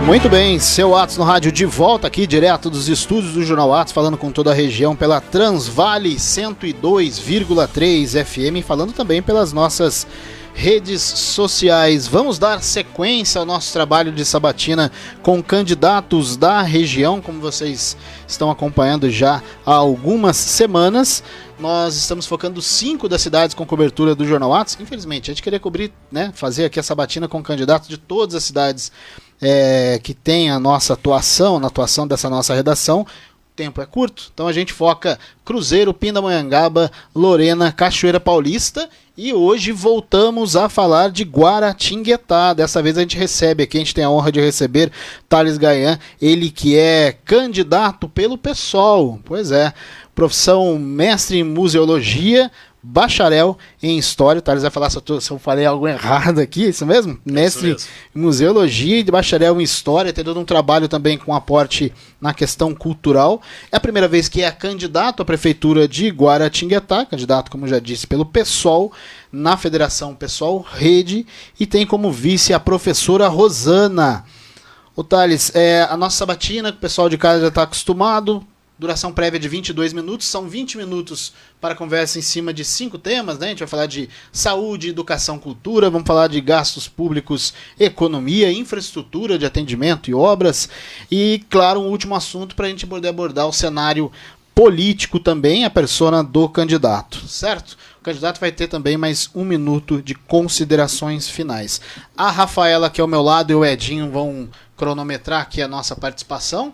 Muito bem, seu Atos no rádio de volta aqui, direto dos estúdios do Jornal Atos, falando com toda a região pela Transvale 102,3 FM, falando também pelas nossas redes sociais. Vamos dar sequência ao nosso trabalho de sabatina com candidatos da região, como vocês estão acompanhando já há algumas semanas. Nós estamos focando 5 das cidades com cobertura do Jornal Atos. Infelizmente, a gente queria cobrir, fazer aqui a sabatina com candidatos de todas as cidades que tem a nossa atuação, na atuação dessa nossa redação. O tempo é curto, então a gente foca Cruzeiro, Pindamonhangaba, Lorena, Cachoeira Paulista, e hoje voltamos a falar de Guaratinguetá. Dessa vez a gente recebe aqui, a gente tem a honra de receber Thales Gayan, ele que é candidato pelo PSOL, pois é, profissão mestre em museologia, bacharel em História. O Thales vai falar se eu falei algo errado aqui, isso mesmo? Mestre em Museologia e bacharel em História, tem todo um trabalho também com aporte na questão cultural. É a primeira vez que é candidato à Prefeitura de Guaratinguetá, candidato, como já disse, pelo PSOL, na Federação PSOL Rede, e tem como vice a professora Rosana. O Thales, a nossa sabatina, que o pessoal de casa já está acostumado, duração prévia de 22 minutos, são 20 minutos para conversa em cima de 5 temas, né? A gente vai falar de saúde, educação, cultura, vamos falar de gastos públicos, economia, infraestrutura de atendimento e obras, e, claro, um último assunto para a gente poder abordar o cenário político também, a persona do candidato, certo? O candidato vai ter também mais 1 minuto de considerações finais. A Rafaela, que é ao meu lado, e o Edinho vão cronometrar aqui a nossa participação.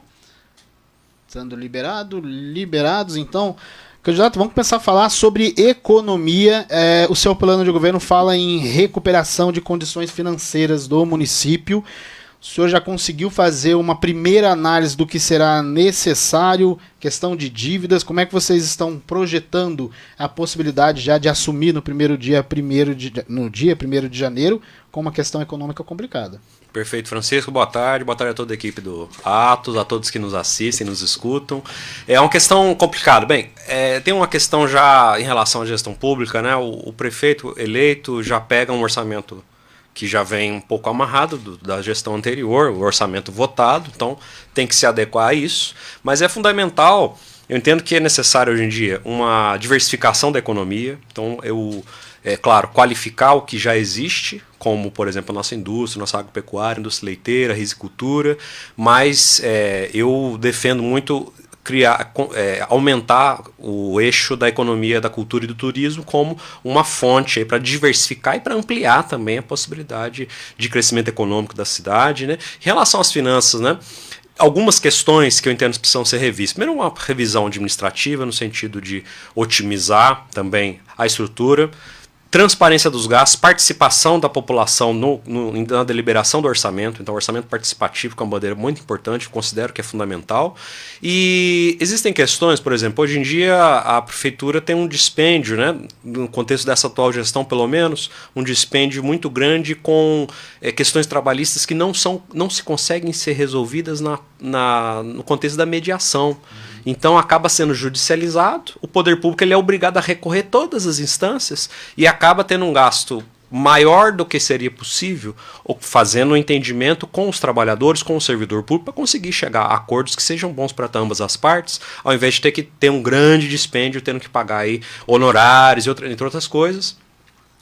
Estando liberados, então, candidato, vamos começar a falar sobre economia. O seu plano de governo fala em recuperação de condições financeiras do município. O senhor já conseguiu fazer uma primeira análise do que será necessário, questão de dívidas? Como é que vocês estão projetando a possibilidade já de assumir no dia 1º de janeiro com uma questão econômica complicada? Perfeito, Francisco, boa tarde a toda a equipe do Atos, a todos que nos assistem, nos escutam. É uma questão complicada. Bem, tem uma questão já em relação à gestão pública, né? O prefeito eleito já pega um orçamento que já vem um pouco amarrado da gestão anterior, o orçamento votado, então tem que se adequar a isso. Mas é fundamental, eu entendo que é necessário hoje em dia uma diversificação da economia, então claro, qualificar o que já existe, como, por exemplo, a nossa indústria, nossa agropecuária, indústria leiteira, risicultura, mas eu defendo muito aumentar o eixo da economia, da cultura e do turismo como uma fonte para diversificar e para ampliar também a possibilidade de crescimento econômico da cidade, né? Em relação às finanças, né? Algumas questões que eu entendo que precisam ser revistas. Primeiro, uma revisão administrativa no sentido de otimizar também a estrutura, transparência dos gastos, participação da população na deliberação do orçamento. Então, o orçamento participativo, que é uma bandeira muito importante, considero que é fundamental. E existem questões, por exemplo, hoje em dia a prefeitura tem um dispêndio, né, no contexto dessa atual gestão, pelo menos, um dispêndio muito grande com questões trabalhistas que não se conseguem ser resolvidas no contexto da mediação. Então acaba sendo judicializado, o poder público ele é obrigado a recorrer a todas as instâncias e acaba tendo um gasto maior do que seria possível, fazendo um entendimento com os trabalhadores, com o servidor público, para conseguir chegar a acordos que sejam bons para ambas as partes, ao invés de ter que ter um grande dispêndio, tendo que pagar aí honorários, entre outras coisas.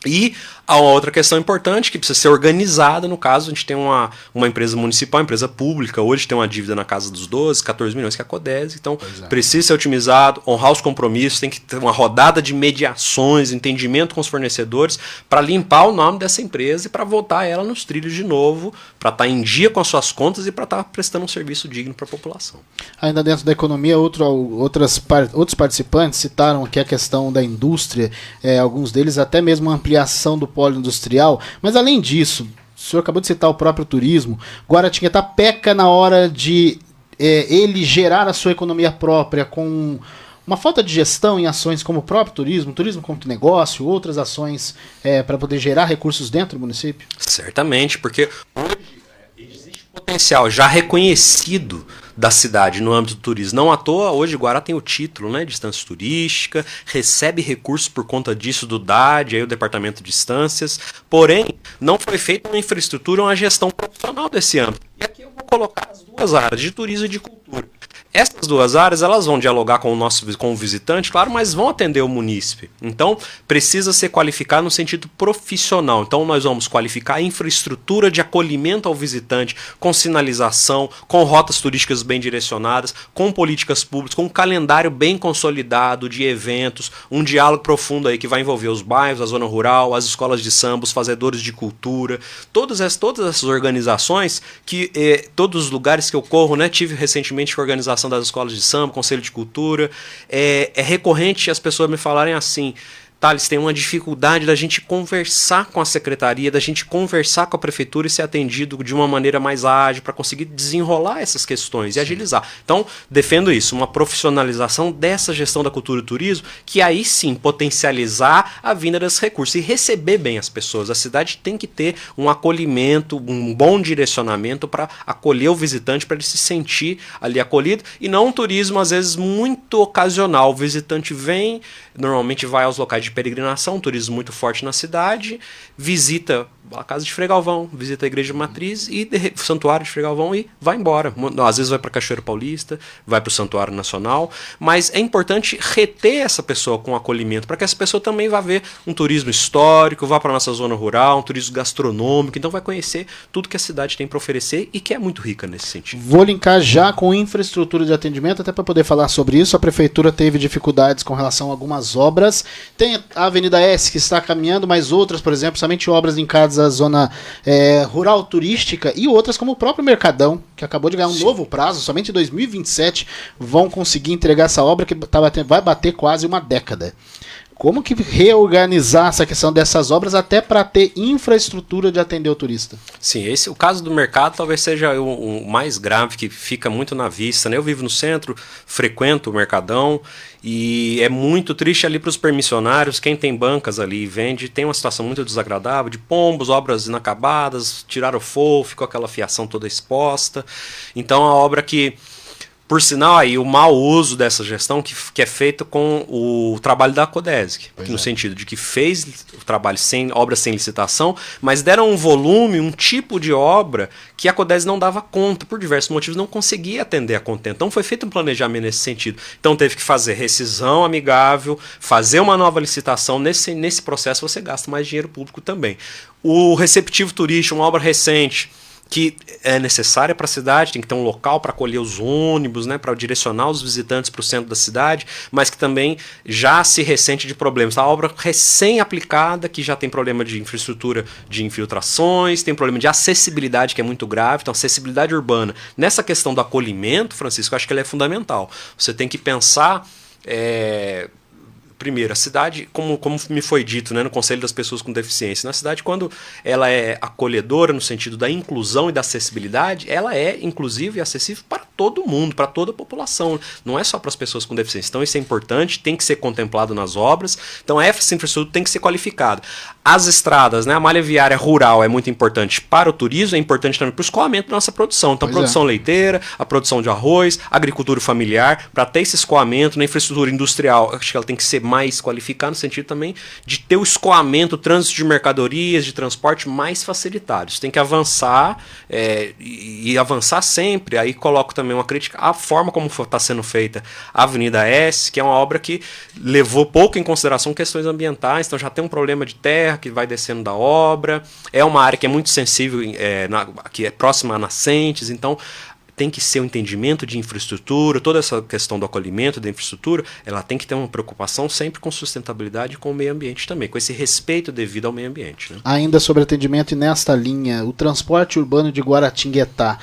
E há uma outra questão importante que precisa ser organizada. No caso, a gente tem uma empresa municipal, uma empresa pública, hoje tem uma dívida na casa dos 12, 14 milhões, que é a Codese, então precisa ser otimizado, honrar os compromissos, tem que ter uma rodada de mediações, entendimento com os fornecedores, para limpar o nome dessa empresa e para voltar ela nos trilhos de novo, para estar em dia com as suas contas e para estar prestando um serviço digno para a população. Ainda dentro da economia, outros participantes citaram aqui a questão da indústria, alguns deles até mesmo a ampliação do polo industrial, mas além disso, o senhor acabou de citar o próprio turismo, Guaratinguetá peca na hora de ele gerar a sua economia própria com uma falta de gestão em ações como o próprio turismo como negócio, outras ações para poder gerar recursos dentro do município? Certamente, porque hoje existe potencial já reconhecido da cidade no âmbito do turismo. Não à toa, hoje Guará tem o título, né, de distância turística, recebe recursos por conta disso do DAD, aí o Departamento de Distâncias, porém, não foi feita uma infraestrutura, uma gestão profissional desse âmbito. E aqui eu vou colocar as duas áreas, de turismo e de cultura. Essas duas áreas, elas vão dialogar com o visitante, claro, mas vão atender o munícipe. Então, precisa ser qualificado no sentido profissional. Então, nós vamos qualificar a infraestrutura de acolhimento ao visitante, com sinalização, com rotas turísticas bem direcionadas, com políticas públicas, com um calendário bem consolidado de eventos, um diálogo profundo aí que vai envolver os bairros, a zona rural, as escolas de samba, os fazedores de cultura, todas essas organizações, todos os lugares que eu corro, né, tive recentemente organização das escolas de samba, Conselho de Cultura, é recorrente as pessoas me falarem assim: Thales, tem uma dificuldade da gente conversar com a secretaria, da gente conversar com a prefeitura e ser atendido de uma maneira mais ágil para conseguir desenrolar essas questões e agilizar. Então, defendo isso, uma profissionalização dessa gestão da cultura e turismo, que aí sim potencializar a vinda desses recursos e receber bem as pessoas. A cidade tem que ter um acolhimento, um bom direcionamento para acolher o visitante, para ele se sentir ali acolhido, e não um turismo às vezes muito ocasional. O visitante vem, normalmente vai aos locais de peregrinação, um turismo muito forte na cidade, visita a casa de Frei Galvão, visita a igreja matriz e o santuário de Frei Galvão e vai embora. Às vezes vai para Cachoeira Paulista, vai para o Santuário Nacional, mas é importante reter essa pessoa com acolhimento, para que essa pessoa também vá ver um turismo histórico, vá para a nossa zona rural, um turismo gastronômico, então vai conhecer tudo que a cidade tem para oferecer e que é muito rica nesse sentido. Vou linkar já com infraestrutura de atendimento, até para poder falar sobre isso. A prefeitura teve dificuldades com relação a algumas obras. Tem a Avenida S que está caminhando, mas outras, por exemplo, somente obras linkadas à zona rural turística, e outras como o próprio Mercadão, que acabou de ganhar um novo prazo, somente em 2027 vão conseguir entregar essa obra que vai bater quase uma década. Como que reorganizar essa questão dessas obras até para ter infraestrutura de atender o turista? Sim, o caso do mercado talvez seja o mais grave, que fica muito na vista, né? Eu vivo no centro, frequento o Mercadão, e é muito triste ali para os permissionários. Quem tem bancas ali e vende tem uma situação muito desagradável, de pombos, obras inacabadas, tiraram o fogo, ficou aquela fiação toda exposta. Então a obra que, por sinal, aí, o mau uso dessa gestão que é feito com o trabalho da Codesc, no sentido de que fez o trabalho obra sem licitação, mas deram um volume, um tipo de obra que a Codesc não dava conta, por diversos motivos, não conseguia atender a contento. Então foi feito um planejamento nesse sentido. Então teve que fazer rescisão amigável, fazer uma nova licitação. Nesse processo você gasta mais dinheiro público também. O receptivo turístico, uma obra recente, que é necessária para a cidade, tem que ter um local para acolher os ônibus, né, para direcionar os visitantes para o centro da cidade, mas que também já se ressente de problemas. A obra recém-aplicada, que já tem problema de infraestrutura de infiltrações, tem problema de acessibilidade, que é muito grave. Então, acessibilidade urbana. Nessa questão do acolhimento, Francisco, eu acho que ela é fundamental. Você tem que pensar... Primeiro, a cidade, como me foi dito, né, no Conselho das Pessoas com Deficiência, na cidade, quando ela é acolhedora no sentido da inclusão e da acessibilidade, ela é inclusiva e acessível para todo mundo, para toda a população, não é só para as pessoas com deficiência. Então isso é importante, tem que ser contemplado nas obras. Então essa infraestrutura tem que ser qualificada. As estradas, né, a malha viária rural é muito importante para o turismo, é importante também para o escoamento da nossa produção. Então produção leiteira, a produção de arroz, agricultura familiar, para ter esse escoamento na infraestrutura industrial, acho que ela tem que ser mais qualificada no sentido também de ter o escoamento, o trânsito de mercadorias, de transporte mais facilitado. Isso tem que avançar e avançar sempre. Aí coloco também uma crítica à forma como está sendo feita a Avenida S, que é uma obra que levou pouco em consideração questões ambientais, então já tem um problema de terra que vai descendo da obra, é uma área que é muito sensível, que é próxima a nascentes, então tem que ser um entendimento de infraestrutura, toda essa questão do acolhimento da infraestrutura, ela tem que ter uma preocupação sempre com sustentabilidade e com o meio ambiente também, com esse respeito devido ao meio ambiente, né? Ainda sobre atendimento e nesta linha, o transporte urbano de Guaratinguetá,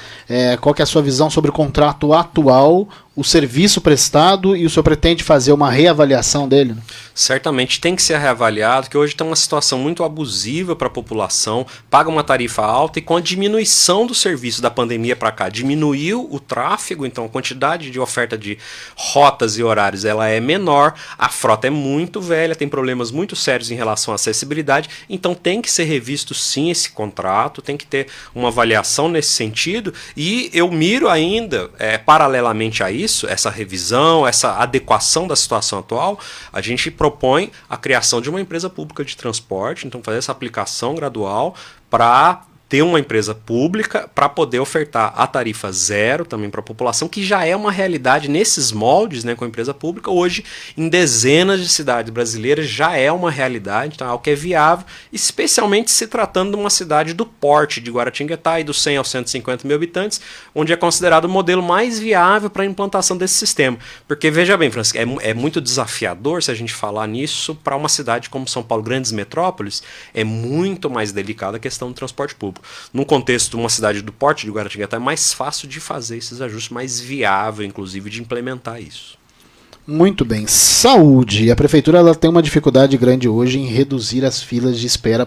qual que é a sua visão sobre o contrato atual, o serviço prestado, e o senhor pretende fazer uma reavaliação dele? Certamente tem que ser reavaliado, que hoje tem uma situação muito abusiva para a população, paga uma tarifa alta, e com a diminuição do serviço da pandemia para cá, diminuiu o tráfego, então a quantidade de oferta de rotas e horários ela é menor, a frota é muito velha, tem problemas muito sérios em relação à acessibilidade, então tem que ser revisto sim esse contrato, tem que ter uma avaliação nesse sentido, e eu miro ainda, paralelamente a isso, essa revisão, essa adequação da situação atual, a gente propõe a criação de uma empresa pública de transporte, então fazer essa aplicação gradual para ter uma empresa pública para poder ofertar a tarifa zero também para a população, que já é uma realidade nesses moldes, né, com a empresa pública. Hoje, em dezenas de cidades brasileiras, já é uma realidade, então é algo que é viável, especialmente se tratando de uma cidade do porte de Guaratinguetá e dos 100 aos 150 mil habitantes, onde é considerado o modelo mais viável para a implantação desse sistema. Porque, veja bem, Francisco, é muito desafiador se a gente falar nisso para uma cidade como São Paulo, grandes metrópoles, é muito mais delicada a questão do transporte público. Num contexto de uma cidade do porte de Guaratinguetá, é mais fácil de fazer esses ajustes, mais viável, inclusive, de implementar isso. Muito bem. Saúde. A prefeitura ela tem uma dificuldade grande hoje em reduzir as filas de espera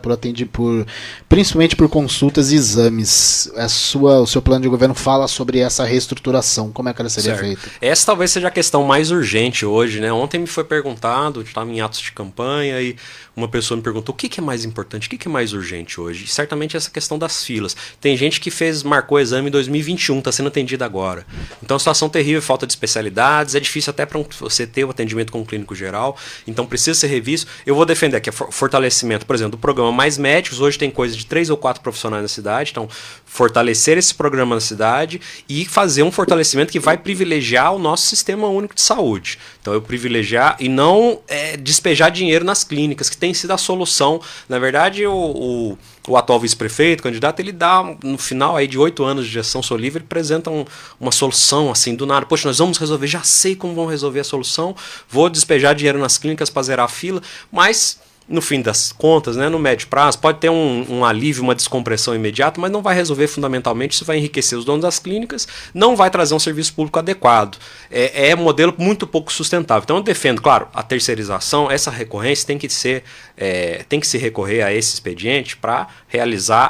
principalmente por consultas e exames. O seu plano de governo fala sobre essa reestruturação. Como é que ela seria feita? Essa talvez seja a questão mais urgente hoje, né? Ontem me foi perguntado, estava em atos de campanha, e uma pessoa me perguntou o que é mais importante, o que é mais urgente hoje. E certamente essa questão das filas. Tem gente que marcou o exame em 2021, está sendo atendida agora. Então, a situação terrível, falta de especialidades, é difícil até para você ter o atendimento com o clínico geral, então precisa ser revisto. Eu vou defender aqui o fortalecimento, por exemplo, do programa Mais Médicos. Hoje tem coisa de 3 ou 4 profissionais na cidade, então fortalecer esse programa na cidade e fazer um fortalecimento que vai privilegiar o nosso sistema único de saúde. Então eu privilegiar e não despejar dinheiro nas clínicas, que tem sido a solução. Na verdade, o atual vice-prefeito, candidato, ele dá, no final aí de 8 anos de gestão Solívio, ele apresenta uma solução assim, do nada. Poxa, nós vamos resolver, já sei como vão resolver a solução, vou despejar dinheiro nas clínicas para zerar a fila, mas no fim das contas, né, no médio prazo, pode ter um alívio, uma descompressão imediata, mas não vai resolver fundamentalmente. Isso vai enriquecer os donos das clínicas, não vai trazer um serviço público adequado. É um modelo muito pouco sustentável. Então eu defendo, claro, a terceirização, essa recorrência tem que se recorrer a esse expediente para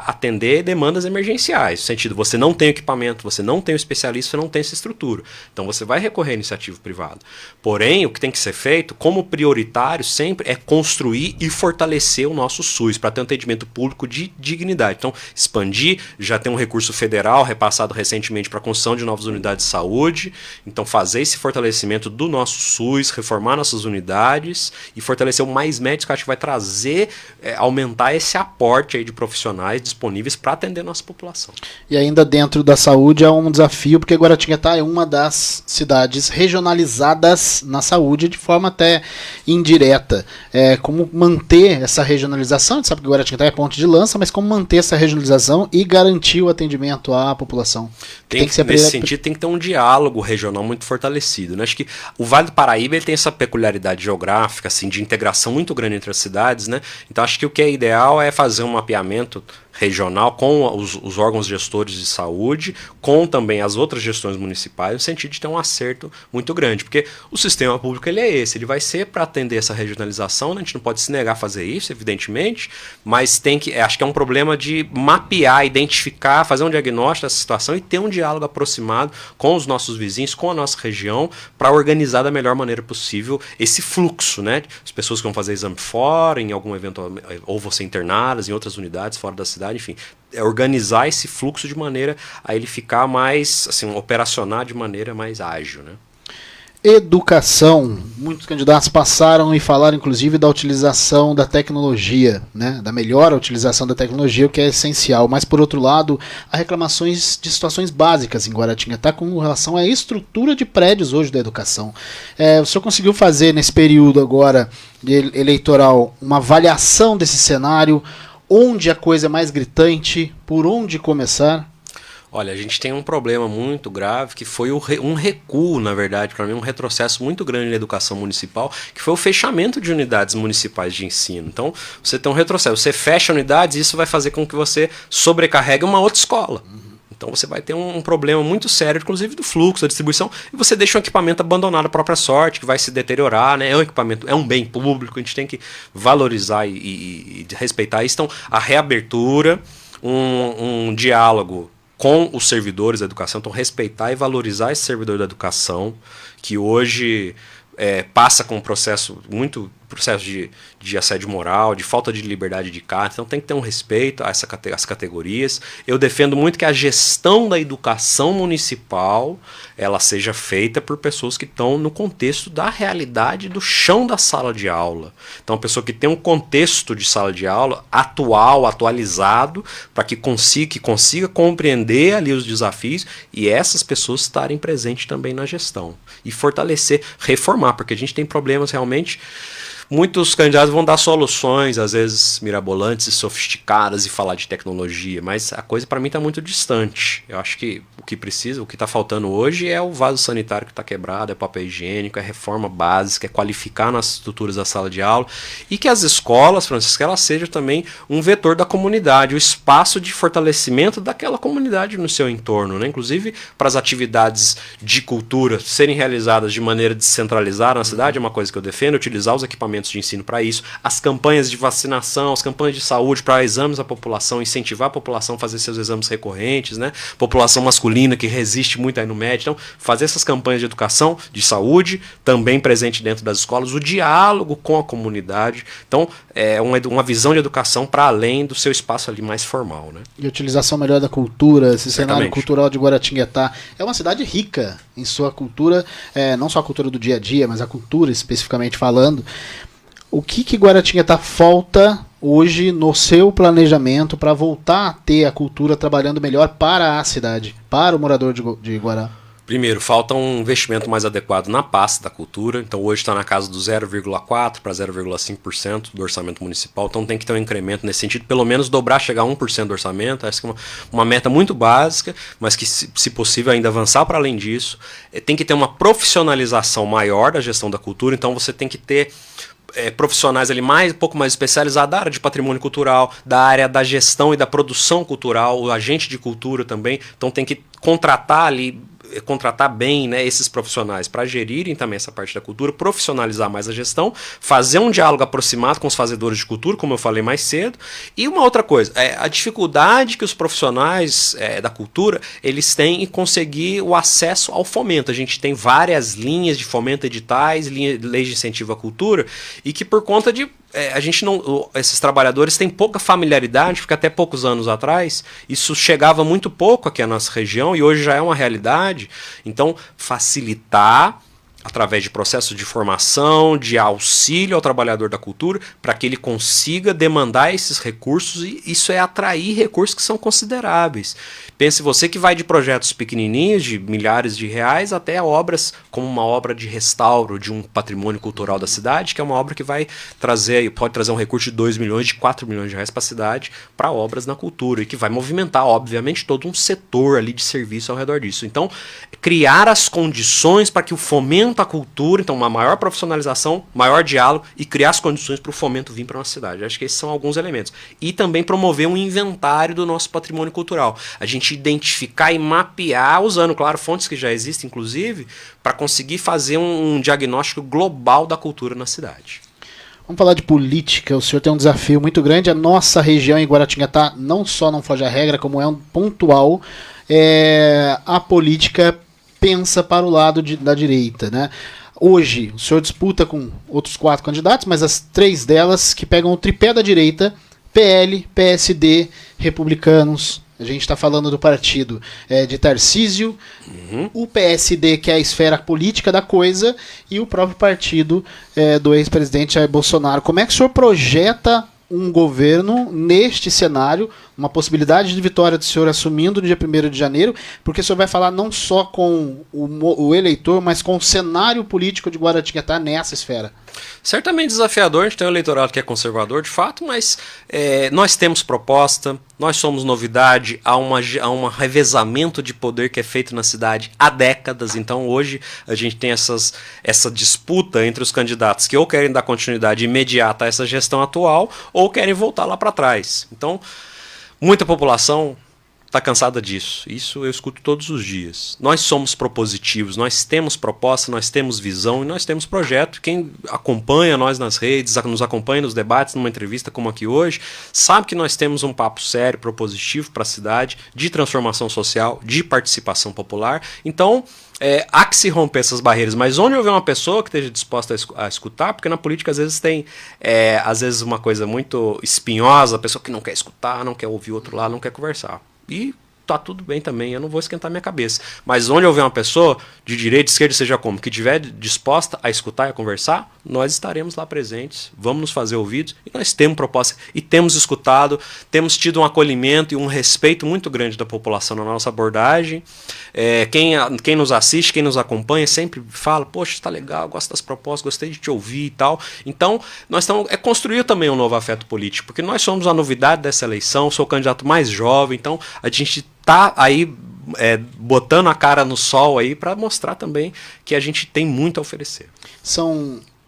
atender demandas emergenciais. No sentido, você não tem equipamento, você não tem o especialista, você não tem essa estrutura. Então você vai recorrer à iniciativa privada. Porém, o que tem que ser feito, como prioritário sempre, é construir e fortalecer o nosso SUS para ter um atendimento público de dignidade. Então, expandir, já tem um recurso federal repassado recentemente para a construção de novas unidades de saúde. Então, fazer esse fortalecimento do nosso SUS, reformar nossas unidades e fortalecer o Mais Médicos, que eu acho que vai trazer, aumentar esse aporte aí de profissionais disponíveis para atender a nossa população. E ainda dentro da saúde é um desafio, porque Guaratinguetá é uma das cidades regionalizadas na saúde de forma até indireta. Como manter essa regionalização? A gente sabe que Guaratinguetá é ponto de lança, mas como manter essa regionalização e garantir o atendimento à população? Nesse sentido, tem que ter um diálogo regional muito fortalecido, né? Acho que o Vale do Paraíba ele tem essa peculiaridade geográfica, assim, de integração muito grande entre as cidades, né? Então, acho que o que é ideal é fazer um mapeamento regional com os órgãos gestores de saúde, com também as outras gestões municipais, no sentido de ter um acerto muito grande, porque o sistema público ele ele vai ser para atender essa regionalização, né? A gente não pode se negar a fazer isso, evidentemente, mas acho que é um problema de mapear, identificar, fazer um diagnóstico dessa situação e ter um diálogo aproximado com os nossos vizinhos, com a nossa região, para organizar da melhor maneira possível esse fluxo, né? As pessoas que vão fazer exame fora, em algum evento, ou vão ser internadas em outras unidades fora da cidade, enfim, organizar esse fluxo de maneira a ele ficar mais, assim, operacionar de maneira mais ágil, né? Educação. Muitos candidatos passaram e falaram, inclusive, da utilização da tecnologia, né? Da melhor utilização da tecnologia, o que é essencial. Mas, por outro lado, há reclamações de situações básicas em Guaratinguetá com relação à estrutura de prédios hoje da educação. O senhor conseguiu fazer, nesse período agora eleitoral, uma avaliação desse cenário? Onde a coisa é mais gritante? Por onde começar? Olha, a gente tem um problema muito grave que foi um recuo, na verdade, para mim, um retrocesso muito grande na educação municipal, que foi o fechamento de unidades municipais de ensino. Então, você tem um retrocesso, você fecha unidades e isso vai fazer com que você sobrecarregue uma outra escola. Então você vai ter um problema muito sério, inclusive do fluxo, da distribuição, e você deixa um equipamento abandonado à própria sorte, que vai se deteriorar, né? É um equipamento, é um bem público, a gente tem que valorizar e respeitar isso. Então, a reabertura, um diálogo com os servidores da educação, então respeitar e valorizar esse servidor da educação, que hoje passa com um processo muito processo de assédio moral, de falta de liberdade de cátedra. Então tem que ter um respeito a às categorias. Eu defendo muito que a gestão da educação municipal ela seja feita por pessoas que estão no contexto da realidade do chão da sala de aula. Então, uma pessoa que tem um contexto de sala de aula atualizado, para que consiga compreender ali os desafios e essas pessoas estarem presentes também na gestão. E fortalecer, reformar, porque a gente tem problemas realmente. Muitos candidatos vão dar soluções, às vezes mirabolantes e sofisticadas, e falar de tecnologia, mas a coisa para mim está muito distante. Eu acho que o que está faltando hoje é o vaso sanitário que está quebrado, é papel higiênico, é reforma básica, é qualificar nas estruturas da sala de aula, e que as escolas, Francisco, elas sejam também um vetor da comunidade, o espaço de fortalecimento daquela comunidade no seu entorno, né? Inclusive para as atividades de cultura serem realizadas de maneira descentralizada na cidade, é uma coisa que eu defendo, utilizar os equipamentos de ensino para isso, as campanhas de vacinação, as campanhas de saúde para exames à população, incentivar a população a fazer seus exames recorrentes, né? População masculina que resiste muito aí no médio, então fazer essas campanhas de educação, de saúde, também presente dentro das escolas, o diálogo com a comunidade, então é uma visão de educação para além do seu espaço ali mais formal, né? E utilização melhor da cultura, esse Certamente. cenário cultural de Guaratinguetá é uma cidade rica em sua cultura, não só a cultura do dia a dia, mas a cultura especificamente falando. O que Guaratinguetá falta hoje no seu planejamento para voltar a ter a cultura trabalhando melhor para a cidade, para o morador de Guará? Primeiro, falta um investimento mais adequado na pasta da cultura. Então hoje está na casa do 0,4% para 0,5% do orçamento municipal. Então tem que ter um incremento nesse sentido, pelo menos dobrar, chegar a 1% do orçamento. Essa é uma meta muito básica, mas que, se possível, ainda avançar para além disso. Tem que ter uma profissionalização maior da gestão da cultura. Então você tem que ter profissionais ali um pouco mais especializados da área de patrimônio cultural, da área da gestão e da produção cultural, o agente de cultura também. Então tem que contratar bem, né, esses profissionais para gerirem também essa parte da cultura, profissionalizar mais a gestão, fazer um diálogo aproximado com os fazedores de cultura, como eu falei mais cedo. E uma outra coisa, a dificuldade que os profissionais da cultura eles têm em conseguir o acesso ao fomento. A gente tem várias linhas de fomento, editais, leis de incentivo à cultura, e que por conta de esses trabalhadores têm pouca familiaridade, porque até poucos anos atrás isso chegava muito pouco aqui à nossa região e hoje já é uma realidade. Então, facilitar através de processo de formação, de auxílio ao trabalhador da cultura, para que ele consiga demandar esses recursos, e isso é atrair recursos que são consideráveis. Pense você que vai de projetos pequenininhos, de milhares de reais, até obras como uma obra de restauro de um patrimônio cultural da cidade, que é uma obra que pode trazer um recurso de 2 milhões, de 4 milhões de reais para a cidade, para obras na cultura, e que vai movimentar, obviamente, todo um setor ali de serviço ao redor disso. Então, criar as condições para que o fomento à cultura, então uma maior profissionalização, maior diálogo, e criar as condições para o fomento vir para uma cidade. Acho que esses são alguns elementos. E também promover um inventário do nosso patrimônio cultural. A gente identificar e mapear, usando, claro, fontes que já existem, inclusive, para conseguir fazer um diagnóstico global da cultura na cidade. Vamos falar de política. O senhor tem um desafio muito grande. A nossa região em Guaratinguetá não só não foge à regra, como é um pontual. A política pensa para o lado da direita, né? Hoje, o senhor disputa com outros 4 candidatos, mas as 3 delas que pegam o tripé da direita: PL, PSD, Republicanos. A gente está falando do partido de Tarcísio, o PSD, que é a esfera política da coisa, e o próprio partido do ex-presidente Jair Bolsonaro. Como é que o senhor projeta um governo neste cenário, uma possibilidade de vitória do senhor assumindo no dia 1º de janeiro, porque o senhor vai falar não só com o eleitor, mas com o cenário político de Guaratinguetá nessa esfera? Certamente desafiador, a gente tem um eleitorado que é conservador de fato, mas nós temos proposta, nós somos novidade, há um revezamento de poder que é feito na cidade há décadas. Então hoje a gente tem essa disputa entre os candidatos que ou querem dar continuidade imediata a essa gestão atual ou querem voltar lá para trás. Então, muita população, está cansada disso. Isso eu escuto todos os dias. Nós somos propositivos, nós temos proposta, nós temos visão e nós temos projeto. Quem acompanha nós nas redes, nos acompanha nos debates, numa entrevista como aqui hoje, sabe que nós temos um papo sério, propositivo para a cidade, de transformação social, de participação popular. Então, há que se romper essas barreiras, mas onde houver uma pessoa que esteja disposta a escutar, porque na política às vezes tem às vezes uma coisa muito espinhosa, a pessoa que não quer escutar, não quer ouvir o outro lado, não quer conversar. E tá tudo bem também, eu não vou esquentar minha cabeça. Mas onde houver uma pessoa, de direita, de esquerda, seja como, que estiver disposta a escutar e a conversar, nós estaremos lá presentes, vamos nos fazer ouvidos, e nós temos proposta, e temos escutado, temos tido um acolhimento e um respeito muito grande da população na nossa abordagem. Quem nos assiste, quem nos acompanha, sempre fala, poxa, tá legal, gosto das propostas, gostei de te ouvir e tal. Então, nós estamos construir também um novo afeto político, porque nós somos a novidade dessa eleição, sou o candidato mais jovem, então a gente tá aí botando a cara no sol aí para mostrar também que a gente tem muito a oferecer.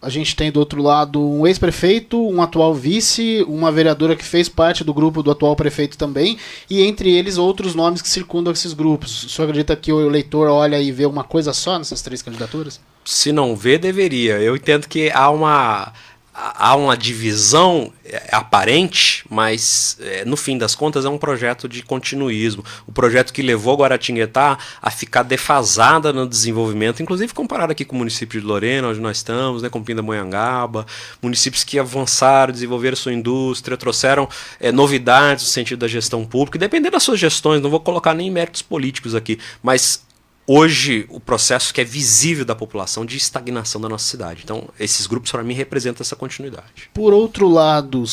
A gente tem do outro lado um ex-prefeito, um atual vice, uma vereadora que fez parte do grupo do atual prefeito também, e entre eles outros nomes que circundam esses grupos. O senhor acredita que o eleitor olha e vê uma coisa só nessas 3 candidaturas? Se não vê, deveria. Eu entendo que há uma divisão aparente, mas no fim das contas é um projeto de continuismo. O projeto que levou Guaratinguetá a ficar defasada no desenvolvimento, inclusive comparado aqui com o município de Lorena, onde nós estamos, com Pindamonhangaba, municípios que avançaram, desenvolveram sua indústria, trouxeram novidades no sentido da gestão pública, e dependendo das suas gestões, não vou colocar nem méritos políticos aqui, mas hoje, o processo que é visível da população de estagnação da nossa cidade. Então, esses grupos, para mim, representam essa continuidade. Por outro lado,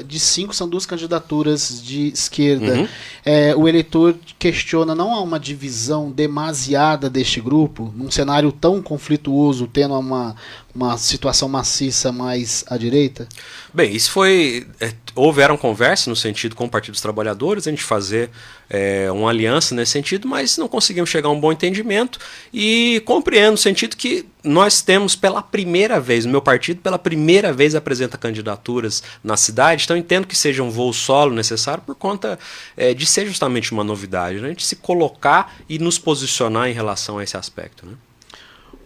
de 5, são 2 candidaturas de esquerda. Uhum. O eleitor questiona, não há uma divisão demasiada deste grupo, num cenário tão conflituoso, tendo uma situação maciça mais à direita? Bem, isso foi... houveram conversas no sentido com o Partido dos Trabalhadores, a gente fazer uma aliança nesse sentido, mas não conseguimos chegar a um bom entendimento, e compreendo no sentido que nós temos pela primeira vez, o meu partido pela primeira vez apresenta candidaturas na cidade, então entendo que seja um voo solo necessário por conta de ser justamente uma novidade, né? A gente se colocar e nos posicionar em relação a esse aspecto, né?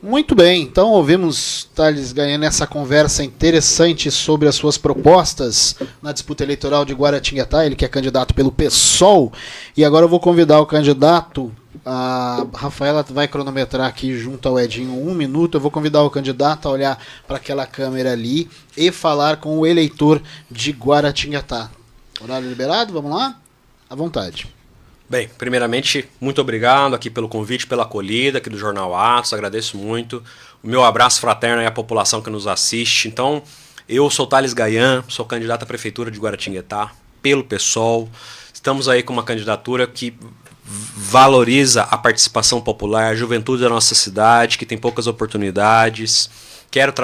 Muito bem, então ouvimos Thales Gaian essa conversa interessante sobre as suas propostas na disputa eleitoral de Guaratinguetá, ele que é candidato pelo PSOL, e agora eu vou convidar o candidato, a Rafaela vai cronometrar aqui junto ao Edinho 1 minuto, eu vou convidar o candidato a olhar para aquela câmera ali e falar com o eleitor de Guaratinguetá. Horário liberado, vamos lá? À vontade. Bem, primeiramente, muito obrigado aqui pelo convite, pela acolhida aqui do Jornal Atos, agradeço muito. O meu abraço fraterno aí à população que nos assiste. Então, eu sou Thales Gaian, sou candidato à Prefeitura de Guaratinguetá, pelo PSOL. Estamos aí com uma candidatura que valoriza a participação popular, a juventude da nossa cidade, que tem poucas oportunidades. Quero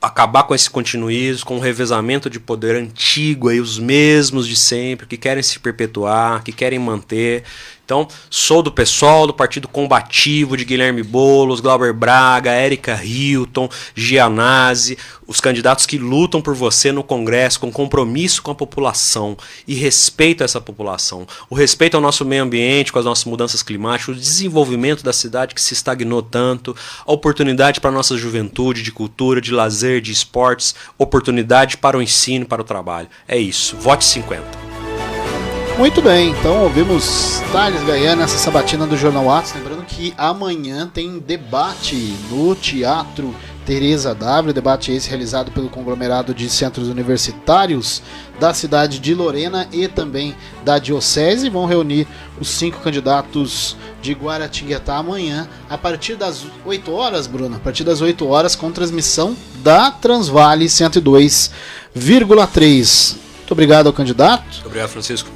acabar com esse continuismo, com o revezamento de poder antigo, aí, os mesmos de sempre, que querem se perpetuar, que querem manter. Então, sou do PSOL, do Partido Combativo, de Guilherme Boulos, Glauber Braga, Érica Hilton, Gianazzi, os candidatos que lutam por você no Congresso com compromisso com a população e respeito a essa população. O respeito ao nosso meio ambiente, com as nossas mudanças climáticas, o desenvolvimento da cidade que se estagnou tanto, a oportunidade para a nossa juventude de cultura, de lazer, de esportes, oportunidade para o ensino, para o trabalho. É isso. Vote 50. Muito bem, então ouvimos Thales Gaian nessa sabatina do Jornal Atos. Lembrando que amanhã tem debate no Teatro Teresa W, debate esse realizado pelo conglomerado de centros universitários da cidade de Lorena e também da Diocese. Vão reunir os 5 candidatos de Guaratinguetá amanhã, a partir das 8 horas, Bruno, a partir das 8 horas, com transmissão da Transvale 102,3. Muito obrigado ao candidato. Muito obrigado, Francisco.